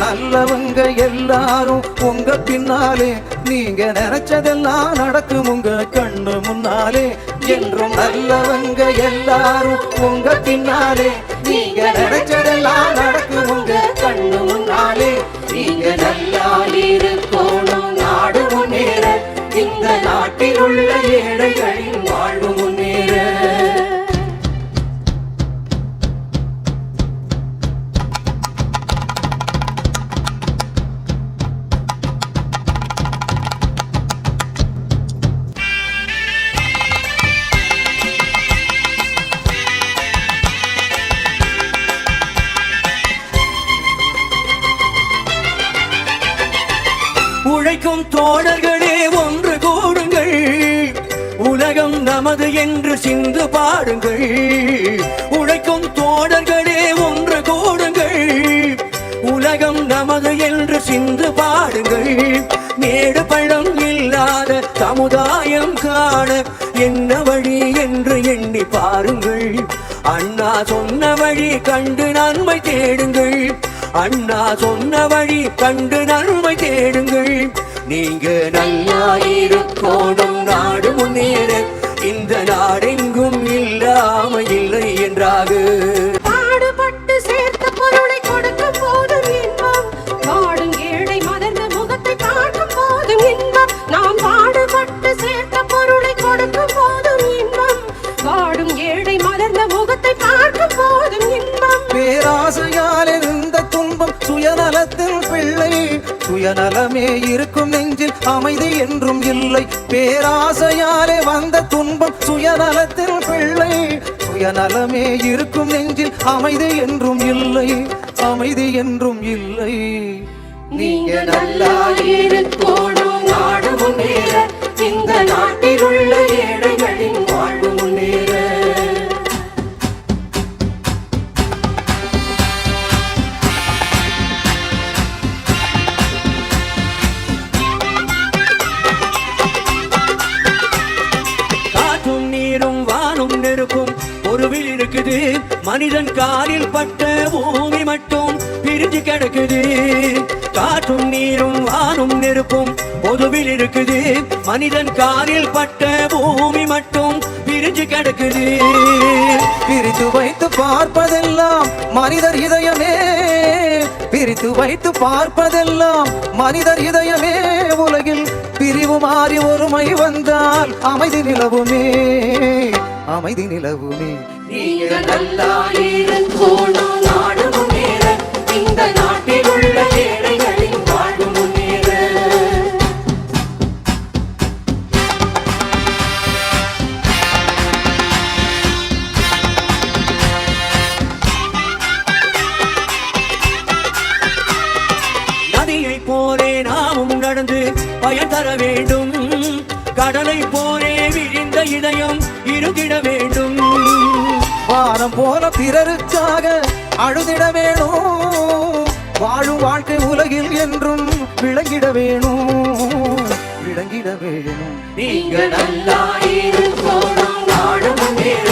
நல்லவங்க எல்லாரும் உங்க பின்னாலே, நீங்க நினைச்சதெல்லாம் நடக்கும் உங்க கண்ணு முன்னாலே. என்றும் நல்லவங்க எல்லாரும் உங்க பின்னாலே, நீங்க நினைச்சதெல்லாம் நடக்கும் உங்க கண்ணு முன்னாலே. நீங்க நல்லா இருக்கணும் நாடு முன்னேற, இந்த நாட்டில் உள்ள ஏழைகளின் வாழ்வு முன்னேற. உழைக்கும் தோழர்களே ஒன்று கூடுங்கள், உலகம் நமது என்று சிந்து பாடுங்கள். உழைக்கும் தோழர்களே ஒன்று கூடுங்கள், உலகம் நமது என்று சிந்து பாடுங்கள். மேடு பள்ளம் இல்லாத சமுதாயம் காண என்ன வழி என்று எண்ணி பாருங்கள். அண்ணா சொன்ன வழி கண்டு நன்மை தேடுங்கள். அண்ணா சொன்ன வழி கண்டு நன்மை தேடுங்கள். நீங்க நல்லா இருக்கணும் நாடு முன்னேற, இந்த நாடெங்கும் இல்லாம இல்லை என்றாக. பாடுபட்டு சேர்த்த பொருளை கொடுக்கும் போதும் இன்பம், வாடும் ஏழை மலர்ந்த முகத்தை பார்க்கும் போதும் இன்பம். நாம் பாடுபட்டு சேர்த்த பொருளை கொடுக்கும் போதும் இன்பம், வாடும் ஏழை மலர்ந்த முகத்தை பார்க்கும் போதும் இன்பம். பேராசையால் இருந்த துன்பம் சுயநலத்தில் பிள்ளை, சுயநலமே இருக்கும் நெஞ்சில் அமைதி என்றும் இல்லை. பேராசையாலே வந்த துன்பம் சுயநலத்தில் பிள்ளை, சுயநலமே இருக்கும் நெஞ்சில் அமைதி என்றும் இல்லை, அமைதி என்றும் இல்லை. நீங்க நல்லா இருக்கணும் நாடு முன்னேற, இந்த நாட்டில் உள்ள ஏழைகளின் வாழ்வு முன்னேற. நெருப்பும் ஒருவில் இருக்குது, மனிதன் காலில் பட்ட பூமி மட்டும் பிரிஞ்சு கிடக்குது. காற்றும் நீரும் வானும் நெருப்பும் பொதுவில் இருக்குது, மனிதன் காலில் பட்ட பூமி மட்டும் பிரிஞ்சு கிடக்குது. பிரித்து வைத்து பார்ப்பதெல்லாம் மனிதர் இதயமே, பிரித்து வைத்து பார்ப்பதெல்லாம் மனிதர் இதயமே. உலகில் பிரிவு மாறி ஒருமை வந்தால் அமைதி நிலவுமே, அமைதி நிலவுமே. நீங்க நல்லா இருக்கணும் நாடு முன்னேற, இந்த நாட்டில் உள்ள ஏழைகளின் வாழ்வு முன்னேற. நதியை போலே நாமும் நடந்து பயன் தர வேண்டும், கடலை போலே விழிந்த இதயம் இருந்திட வேண்டும். வானம் போல பிறருக்காக அழுதிட வேணும், வாழும் வாழ்க்கை உலகில் என்றும் விளங்கிட வேணும், விளங்கிட வேணும். நீங்க நல்லா இருக்கணும் நாடு முன்னேற,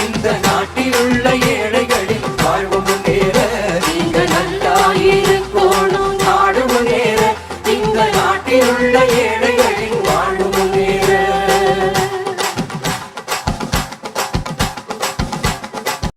இந்த நாட்டில் உள்ள ஏழைகளின் வாழ்வு முன்னேற.